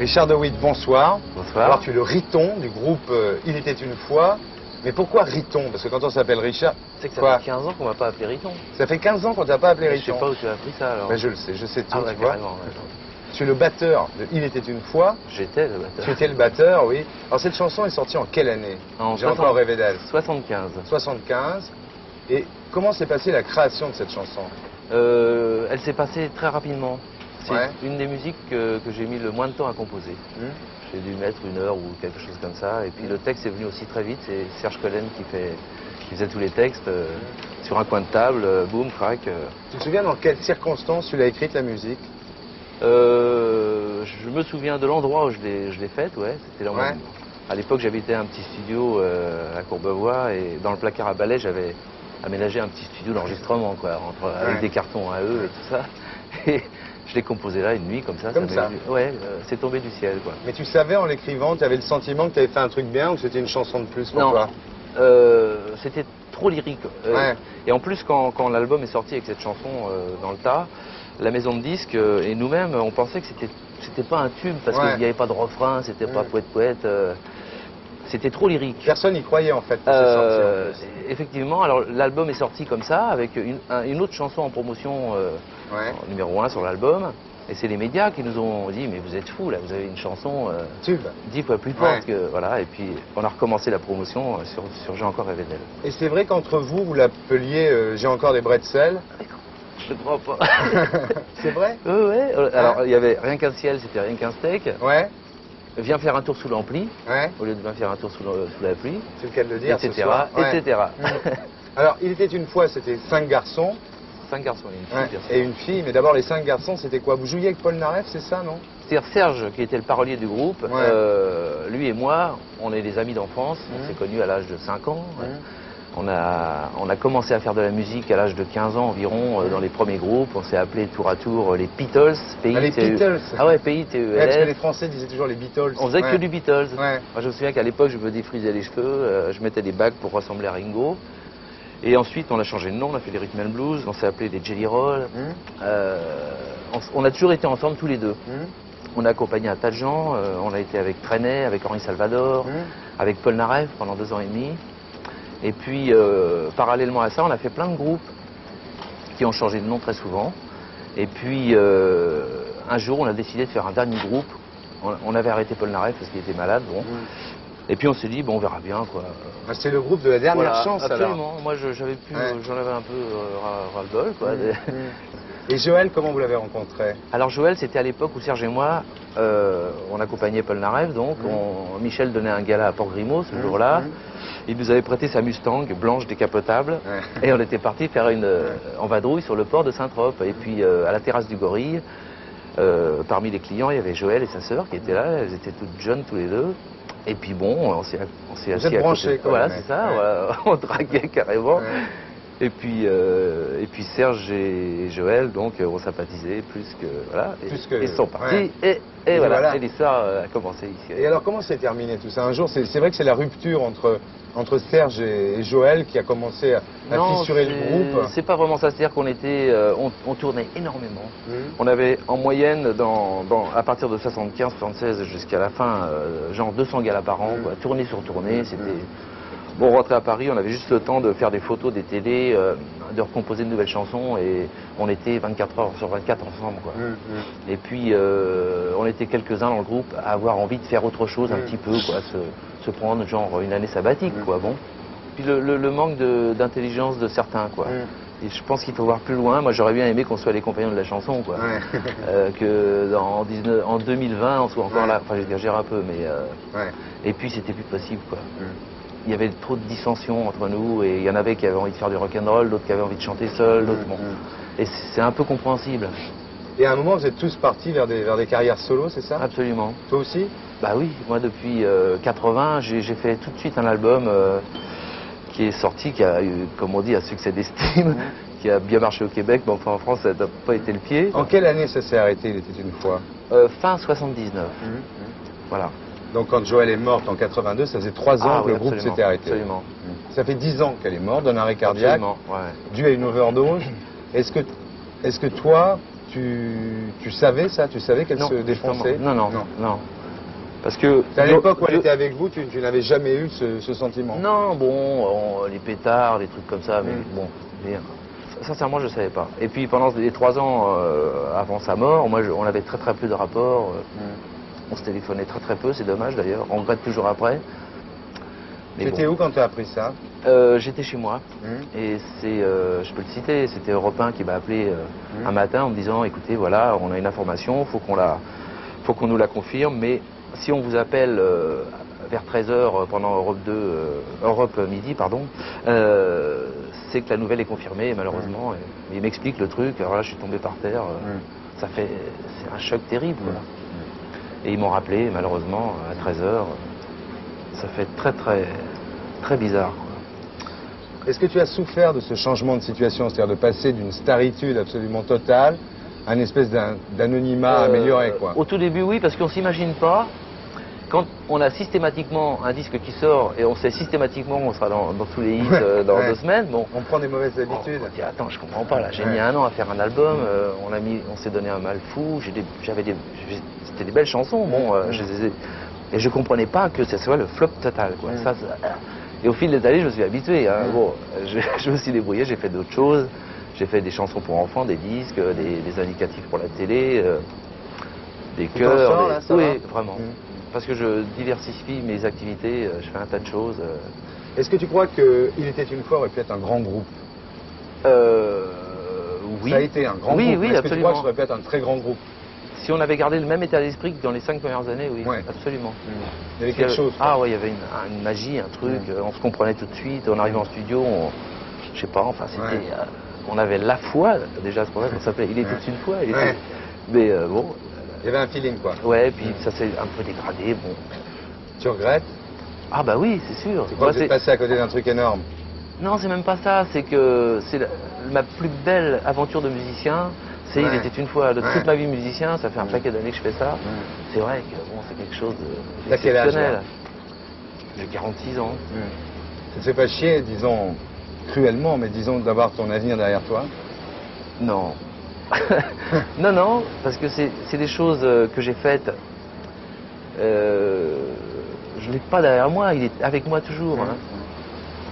Richard de Witt, bonsoir. Bonsoir. Alors tu es le Riton du groupe Il était une fois. Mais pourquoi Riton? Parce que quand on s'appelle Richard... C'est que ça fait 15 ans qu'on m'a pas appelé Riton. Ça fait 15 ans qu'on t'a pas appelé Riton. Je sais pas où tu as appris ça alors. Ben, je le sais, je sais tout, ouais, tu vois. Tu es le batteur de Il était une fois. J'étais le batteur. Tu étais le batteur, oui. Alors cette chanson est sortie en quelle année? J'ai encore rêvé d'elle. 75. 75. Et comment s'est passée la création de cette chanson? Elle s'est passée très rapidement. C'est une des musiques que j'ai mis le moins de temps à composer. J'ai dû mettre 1 heure ou quelque chose comme ça. Et puis le texte est venu aussi très vite. C'est Serge Collen qui faisait tous les textes sur un coin de table, boum, crac. Tu te souviens dans quelles circonstances tu l'as écrite, la musique? Je me souviens de l'endroit où je l'ai faite, ouais. C'était à l'époque, j'habitais un petit studio à Courbevoie et dans le placard à balai, j'avais aménagé un petit studio d'enregistrement, quoi, avec des cartons à eux et tout ça. Et je l'ai composé là une nuit comme ça. Ouais, c'est tombé du ciel, quoi. Mais tu savais en l'écrivant, tu avais le sentiment que tu avais fait un truc bien ou c'était une chanson de plus pour toi? C'était trop lyrique. Et en plus, quand l'album est sorti avec cette chanson dans le tas, la maison de disques et nous-mêmes, on pensait que c'était pas un tube parce qu'il n'y avait pas de refrain, c'était pas poète-poète. C'était trop lyrique. Personne n'y croyait en fait. Sorti, effectivement, alors l'album est sorti comme ça, avec une autre chanson en promotion en numéro 1 sur l'album. Et c'est les médias qui nous ont dit, mais vous êtes fous là, vous avez une chanson 10 fois plus forte que... Voilà, et puis on a recommencé la promotion sur J'ai encore rêvé d'elle. Et c'est vrai qu'entre vous, vous l'appeliez J'ai encore des bretzels? Je ne crois pas. C'est vrai? Oui. Alors il y avait Rien qu'un ciel, c'était Rien qu'un steak. Ouais. Viens faire un tour sous l'ampli, au lieu de viens faire un tour sous la pluie. C'est le cas de le dire, etc. etc. Alors, il était une fois, c'était 5 garçons. 5 garçons et une fille, bien sûr. Et une fille, mais d'abord les 5 garçons, c'était quoi? Vous jouiez avec Paul Naref, c'est ça, non? C'est-à-dire Serge, qui était le parolier du groupe, lui et moi, on est des amis d'enfance, on s'est connus à l'âge de 5 ans. On a commencé à faire de la musique à l'âge de 15 ans environ, dans les premiers groupes. On s'est appelé tour à tour les Beatles. Les Beatles? Ah ouais, P-I-T-E-L-S. Parce que les Français disaient toujours les Beatles. On faisait que du Beatles. Moi, je me souviens qu'à l'époque, je me défrisais les cheveux, je mettais des bagues pour ressembler à Ringo. Et ensuite, on a changé de nom, on a fait les Rhythm and Blues, on s'est appelé les Jelly Roll. On a toujours été ensemble tous les deux. On a accompagné un tas de gens, on a été avec Trenet, avec Henri Salvador, avec Paul Naref pendant 2 ans et demi. Et puis, parallèlement à ça, on a fait plein de groupes qui ont changé de nom très souvent. Et puis, un jour, on a décidé de faire un dernier groupe. On avait arrêté Paul Naref parce qu'il était malade, bon. Et puis, on s'est dit, bon, on verra bien, quoi. C'est le groupe de la dernière chance, absolument. alors. Moi, j'en avais un peu ras-le-bol, quoi. Et Joël, comment vous l'avez rencontré? Alors Joël, c'était à l'époque où Serge et moi, on accompagnait Paul Naref, donc Michel donnait un gala à Port-Grimaud ce jour-là. Il nous avait prêté sa Mustang blanche décapotable et on était parti faire en vadrouille sur le port de Saint-Trope. Et puis à la terrasse du Gorille, parmi les clients, il y avait Joël et sa sœur qui étaient là, elles étaient toutes jeunes tous les deux. Et puis bon, on s'est assis à côté. Voilà, c'est ça, on draguait carrément. Et puis Serge et Joël, donc, ont sympathisé plus que... Voilà, ils sont partis, et voilà, et l'histoire a commencé ici. Et alors, comment s'est terminé tout ça? Un jour, c'est vrai que c'est la rupture entre Serge et Joël qui a commencé à fissurer le groupe. C'est pas vraiment ça, c'est-à-dire qu'on on tournait énormément. On avait en moyenne, à partir de 75-76 jusqu'à la fin, genre 200 galas par an, quoi, tournée sur tournée, c'était... Bon, on rentrait à Paris, on avait juste le temps de faire des photos, des télés, de recomposer de nouvelles chansons et on était 24 heures sur 24 ensemble, quoi. Et puis, on était quelques-uns dans le groupe à avoir envie de faire autre chose un petit peu, quoi, se prendre genre une année sabbatique, quoi, bon. Puis le manque d'intelligence de certains, quoi. Et je pense qu'il faut voir plus loin. Moi, j'aurais bien aimé qu'on soit les compagnons de la chanson, quoi. Que en 2020, on soit encore là. Enfin, j'exagère un peu, mais... Et puis, c'était plus possible, quoi. Il y avait trop de dissensions entre nous et il y en avait qui avaient envie de faire du rock'n'roll, d'autres qui avaient envie de chanter seuls, d'autres bon. Et c'est un peu compréhensible. Et à un moment, vous êtes tous partis vers des carrières solo, c'est ça? Absolument. Toi aussi? Bah oui, moi depuis 80, j'ai fait tout de suite un album qui est sorti, qui a eu, comme on dit, un succès d'estime, qui a bien marché au Québec, mais enfin en France, ça n'a pas été le pied. En quelle année ça s'est arrêté, Il était une fois? Fin 79. Voilà. Donc quand Joël est morte en 82, ça faisait 3 ans que le groupe s'était arrêté. Absolument. Ça fait 10 ans qu'elle est morte d'un arrêt cardiaque, dû à une overdose. Est-ce que toi, tu savais ça? Tu savais qu'elle se défonçait? Non. Parce que... À l'époque où elle était avec vous, tu n'avais jamais eu ce sentiment? Non, bon, les pétards, les trucs comme ça, mais bon, sincèrement, je ne savais pas. Et puis pendant les 3 ans avant sa mort, moi, on avait très peu de rapports. On se téléphonait très peu, c'est dommage d'ailleurs. On regrette toujours après. T'étais où quand tu as appris ça? J'étais chez moi. Et je peux le citer, c'était Europe 1 qui m'a appelé un matin en me disant, écoutez, voilà, on a une information, faut qu'on nous la confirme, mais si on vous appelle vers 13h pendant Europe Midi, pardon, c'est que la nouvelle est confirmée, malheureusement. Et il m'explique le truc, alors là, je suis tombé par terre. C'est un choc terrible. Voilà. Et ils m'ont rappelé, malheureusement, à 13h. Ça fait très bizarre. Est-ce que tu as souffert de ce changement de situation, c'est-à-dire de passer d'une staritude absolument totale à une espèce d'anonymat amélioré, quoi? Au tout début, oui, parce qu'on ne s'imagine pas, quand on a systématiquement un disque qui sort et on sait systématiquement qu'on sera dans tous les hits dans 2 semaines, bon, on prend des mauvaises habitudes. On dit, attends, je comprends pas, là, j'ai mis 1 an à faire un album, on s'est donné un mal fou, c'était des belles chansons, bon, et je comprenais pas que ce soit le flop total, quoi. Et au fil des années, je me suis habitué. Hein. Bon, je me suis débrouillé, j'ai fait d'autres choses. J'ai fait des chansons pour enfants, des disques, des indicatifs pour la télé, des chœurs. Oui, vraiment. Parce que je diversifie mes activités, je fais un tas de choses. Est-ce que tu crois qu'il était une fois aurait pu être un grand groupe? Oui. Ça a été un grand groupe. Oui, est-ce absolument. que tu crois que ça aurait pu être un très grand groupe? Si on avait gardé le même état d'esprit que dans les 5 premières années, oui, absolument. Il y avait quelque chose. Ah ouais, il y avait une magie, un truc, on se comprenait tout de suite, on arrivait en studio, je sais pas, enfin c'était... on avait la foi, déjà c'est pour ça qu'on s'appelait Il était une fois, mais bon... Il y avait un feeling, quoi. Ouais, et puis ça s'est un peu dégradé, bon... Tu regrettes? Ah bah oui, c'est sûr. Tu crois que tu es passé à côté d'un truc énorme? Non, c'est même pas ça, c'est que c'est ma plus belle aventure de musicien. Il était une fois, de toute ma vie musicien, ça fait un paquet d'années que je fais ça. C'est vrai que bon, c'est quelque chose d'exceptionnel. J'ai 46 ans. Ça te fait pas chier, disons, cruellement, mais disons d'avoir ton avenir derrière toi? Non. non, parce que c'est des choses que j'ai faites. Je ne l'ai pas derrière moi, il est avec moi toujours. Hein.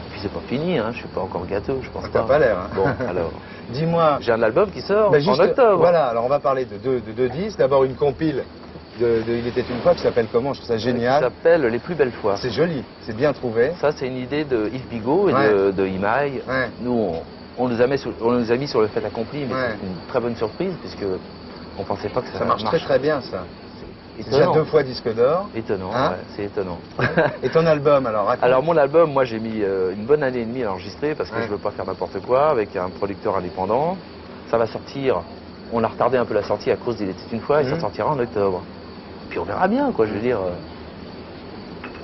Et puis c'est pas fini, hein, je suis pas encore gâteau, je pense pas. T'as pas l'air. Hein. Bon, alors... Dis-moi... J'ai un album qui sort en octobre. Voilà, alors on va parler de deux disques. D'abord une compile de Il était une fois qui s'appelle comment? Je trouve ça génial. Qui s'appelle Les plus belles fois. C'est joli, c'est bien trouvé. Ça, c'est une idée de Yves Bigot et de Imaï. Nous, on nous a mis sur le fait accompli, mais c'est une très bonne surprise puisque on pensait pas que ça marche très bien, ça. C'est déjà 2 fois disque d'or. Étonnant, c'est étonnant. Et ton album, alors raconte. Alors mon album, moi j'ai mis une bonne année et demie à l'enregistrer parce que je veux pas faire n'importe quoi avec un producteur indépendant. Ça va sortir, on a retardé un peu la sortie à cause d'Il était une fois et ça sortira en octobre. Puis on verra bien, quoi, je veux dire.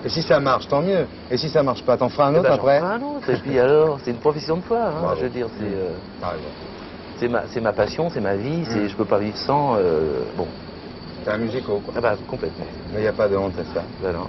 Et si ça marche, tant mieux. Et si ça marche pas, t'en feras un autre après? J'en ferai un autre. Et puis alors, c'est une profession de foi, hein, je veux dire. C'est ma passion, c'est ma vie, je peux pas vivre sans. Bon. C'est un musico, quoi. Ah bah complètement. Mais il n'y a pas de honte à ça. Ben non.